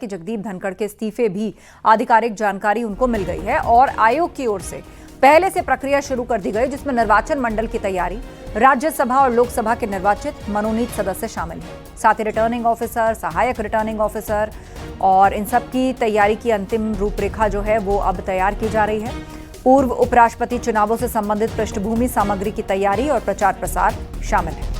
कि जगदीप धनखड़ के इस्तीफे भी आधिकारिक जानकारी उनको मिल गई है और आयोग की ओर से पहले से प्रक्रिया शुरू कर दी गई, जिसमें निर्वाचन मंडल की तैयारी, राज्यसभा और लोकसभा के निर्वाचित मनोनीत सदस्य शामिल हैं, साथ ही रिटर्निंग ऑफिसर, सहायक रिटर्निंग ऑफिसर, और इन सब की तैयारी की अंतिम रूपरेखा जो है वो अब तैयार की जा रही है। पूर्व उपराष्ट्रपति चुनावों से संबंधित पृष्ठभूमि सामग्री की तैयारी और प्रचार प्रसार शामिल है।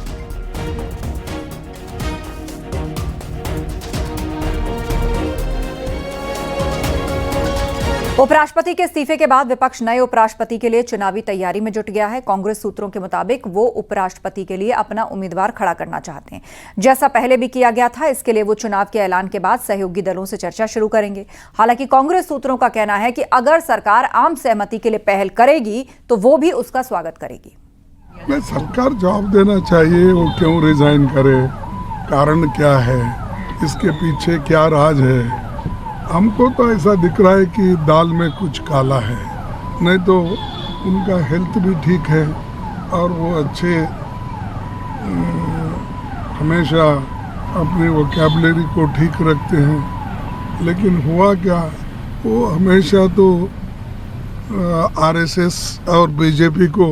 उपराष्ट्रपति के इस्तीफे के बाद विपक्ष नए उपराष्ट्रपति के लिए चुनावी तैयारी में जुट गया है। कांग्रेस सूत्रों के मुताबिक वो उपराष्ट्रपति के लिए अपना उम्मीदवार खड़ा करना चाहते हैं, जैसा पहले भी किया गया था। इसके लिए वो चुनाव के ऐलान के बाद सहयोगी दलों से चर्चा शुरू करेंगे। हालांकि कांग्रेस सूत्रों का कहना है कि अगर सरकार आम सहमति के लिए पहल करेगी तो वो भी उसका स्वागत करेगी। सरकार जवाब देना चाहिए, वो क्यों रिजाइन करे, कारण क्या है, इसके पीछे क्या राज है। हमको तो ऐसा दिख रहा है कि दाल में कुछ काला है, नहीं तो उनका हेल्थ भी ठीक है और वो अच्छे हमेशा अपनी वोकैबुलरी को ठीक रखते हैं। लेकिन हुआ क्या, वो हमेशा तो आरएसएस और बीजेपी को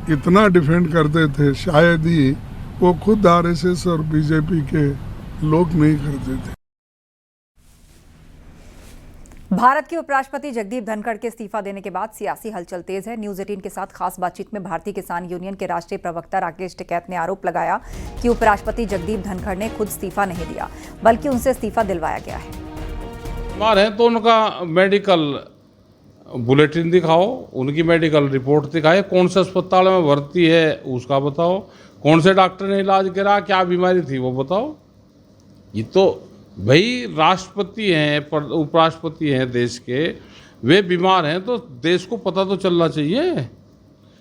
इतना डिफेंड करते थे, शायद ही वो खुद आरएसएस और बीजेपी के लोग नहीं करते थे। भारत के उपराष्ट्रपति जगदीप धनखड़ के इस्तीफा देने के बाद सियासी हलचल तेज है। न्यूज 18 के साथ खास बातचीत में भारतीय किसान यूनियन के राष्ट्रीय प्रवक्ता राकेश टिकैत ने आरोप लगाया कि उपराष्ट्रपति जगदीप धनखड़ ने खुद इस्तीफा नहीं दिया, बल्कि उनसे इस्तीफा दिलवाया गया है। बीमार है तो उनका मेडिकल बुलेटिन दिखाओ, उनकी मेडिकल रिपोर्ट दिखाए, कौन से अस्पताल में भर्ती है उसका बताओ, कौन से डॉक्टर ने इलाज करा, क्या बीमारी थी वो बताओ। ये तो भाई राष्ट्रपति हैं, उपराष्ट्रपति हैं देश के, वे बीमार हैं तो देश को पता तो चलना चाहिए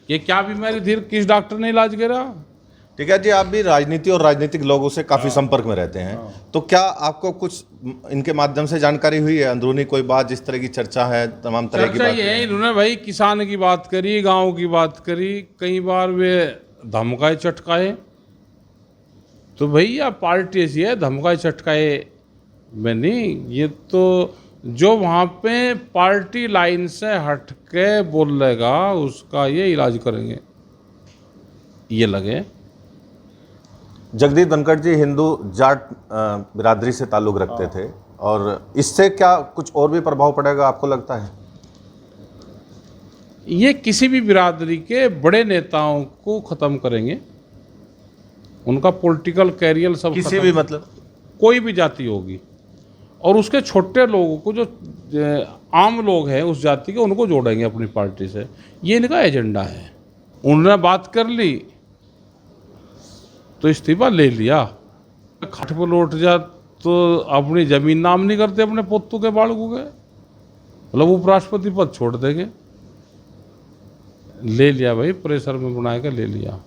कि क्या बीमारी थी, किस डॉक्टर ने इलाज करा। ठीक है जी, आप भी राजनीति और राजनीतिक लोगों से काफी संपर्क में रहते हैं, तो क्या आपको कुछ इनके माध्यम से जानकारी हुई है, अंदरूनी कोई बात, जिस तरह की चर्चा है, तमाम तरह की बात है? इन्होंने भाई किसान की बात करी, गाँव की बात करी, कई बार वे धमकाए चटकाए। तो भैया पार्टी ऐसी है, धमकाए चटकाए में नहीं, ये तो जो वहाँ पे पार्टी लाइन से हट के बोलेगा उसका ये इलाज करेंगे, ये लगे। जगदीप धनखड़ जी हिंदू जाट बिरादरी से ताल्लुक़ रखते थे, और इससे क्या कुछ और भी प्रभाव पड़ेगा आपको लगता है? ये किसी भी बिरादरी के बड़े नेताओं को ख़त्म करेंगे, उनका पॉलिटिकल कैरियर सब किसी भी मतलब कोई भी जाति होगी, और उसके छोटे लोगों को, जो आम लोग हैं उस जाति के, उनको जोड़ेंगे अपनी पार्टी से। ये इनका एजेंडा है। उन्होंने बात कर ली तो इस्तीफा ले लिया, खाट पर लौट जा तो अपनी जमीन नाम नहीं करते अपने पोतों के बालकों के, मतलब उपराष्ट्रपति पद छोड़ देंगे। ले लिया भाई, प्रेशर में बना के ले लिया।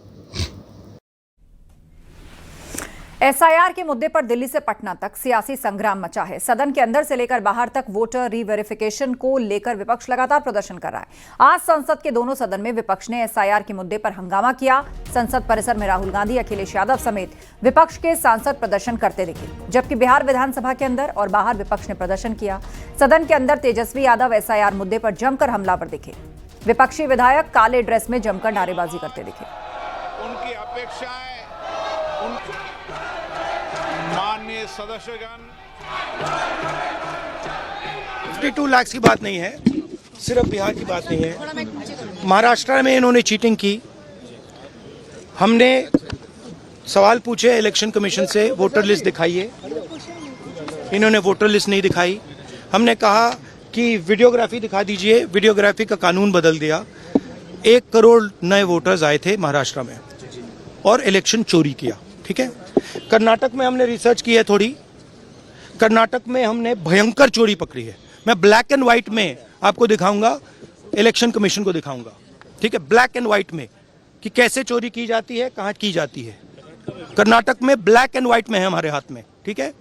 एसआईआर के मुद्दे पर दिल्ली से पटना तक सियासी संग्राम मचा है। सदन के अंदर से लेकर बाहर तक वोटर रीवेरिफिकेशन को लेकर विपक्ष लगातार प्रदर्शन कर रहा है। आज संसद के दोनों सदन में विपक्ष ने एसआईआर के मुद्दे पर हंगामा किया। संसद परिसर में राहुल गांधी, अखिलेश यादव समेत विपक्ष के सांसद प्रदर्शन करते दिखे, जबकि बिहार विधानसभा के अंदर और बाहर विपक्ष ने प्रदर्शन किया। सदन के अंदर तेजस्वी यादव एसआईआर मुद्दे पर जमकर हमलावर दिखे। विपक्षी विधायक काले ड्रेस में जमकर नारेबाजी करते दिखे। उनकी अपेक्षाएं माननीय सदस्यगण, 52 लाख की बात नहीं है, सिर्फ बिहार की बात नहीं है। महाराष्ट्र में इन्होंने चीटिंग की। हमने सवाल पूछे इलेक्शन कमीशन से, वोटर लिस्ट दिखाइए, इन्होंने वोटर लिस्ट नहीं दिखाई। हमने कहा कि वीडियोग्राफी दिखा दीजिए, वीडियोग्राफी का कानून बदल दिया। 1 करोड़ नए वोटर्स आए थे महाराष्ट्र में और इलेक्शन चोरी किया। ठीक है, कर्नाटक में हमने रिसर्च की है थोड़ी, कर्नाटक में हमने भयंकर चोरी पकड़ी है। मैं ब्लैक एंड व्हाइट में आपको दिखाऊंगा, इलेक्शन कमीशन को दिखाऊंगा, ठीक है, ब्लैक एंड व्हाइट में कि कैसे चोरी की जाती है, कहां की जाती है। कर्नाटक में ब्लैक एंड व्हाइट में है हमारे हाथ में। ठीक है।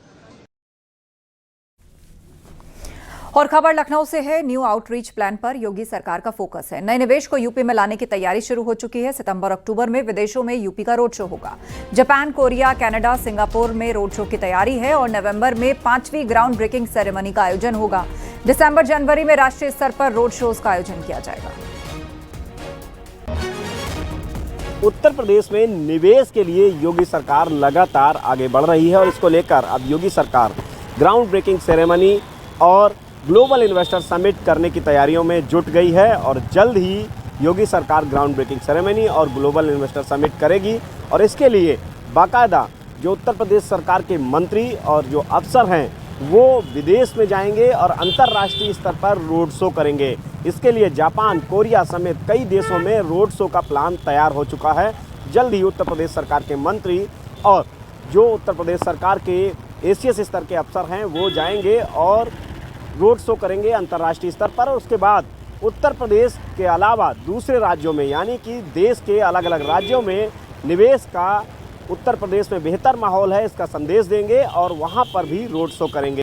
और खबर लखनऊ से है। न्यू आउटरीच प्लान पर योगी सरकार का फोकस है। नए निवेश को यूपी में लाने की तैयारी शुरू हो चुकी है। सितंबर-अक्टूबर में विदेशों में यूपी का रोड शो होगा। जापान, कोरिया, कनाडा, सिंगापुर में रोड शो की तैयारी है और नवंबर में 5वीं ग्राउंड ब्रेकिंग सेरेमनी का आयोजन होगा। दिसंबर-जनवरी में राष्ट्रीय स्तर पर रोड शोज का आयोजन किया जाएगा। उत्तर प्रदेश में निवेश के लिए योगी सरकार लगातार आगे बढ़ रही है और इसको लेकर अब योगी सरकार ग्राउंड ब्रेकिंग सेरेमनी और ग्लोबल इन्वेस्टर समिट करने की तैयारियों में जुट गई है और जल्द ही योगी सरकार ग्राउंड ब्रेकिंग सेरेमनी और ग्लोबल इन्वेस्टर समिट करेगी और इसके लिए बाकायदा जो उत्तर प्रदेश सरकार के मंत्री और जो अफसर हैं वो विदेश में जाएंगे और अंतर्राष्ट्रीय स्तर पर रोड शो करेंगे। इसके लिए जापान, कोरिया समेत कई देशों में रोड शो का प्लान तैयार हो चुका है। जल्द ही उत्तर प्रदेश सरकार के मंत्री और जो उत्तर प्रदेश सरकार के एसीएस स्तर के अफसर हैं वो जाएंगे और रोड शो करेंगे अंतर्राष्ट्रीय स्तर पर और उसके बाद उत्तर प्रदेश के अलावा दूसरे राज्यों में यानी कि देश के अलग अलग राज्यों में निवेश का उत्तर प्रदेश में बेहतर माहौल है इसका संदेश देंगे और वहां पर भी रोड शो करेंगे।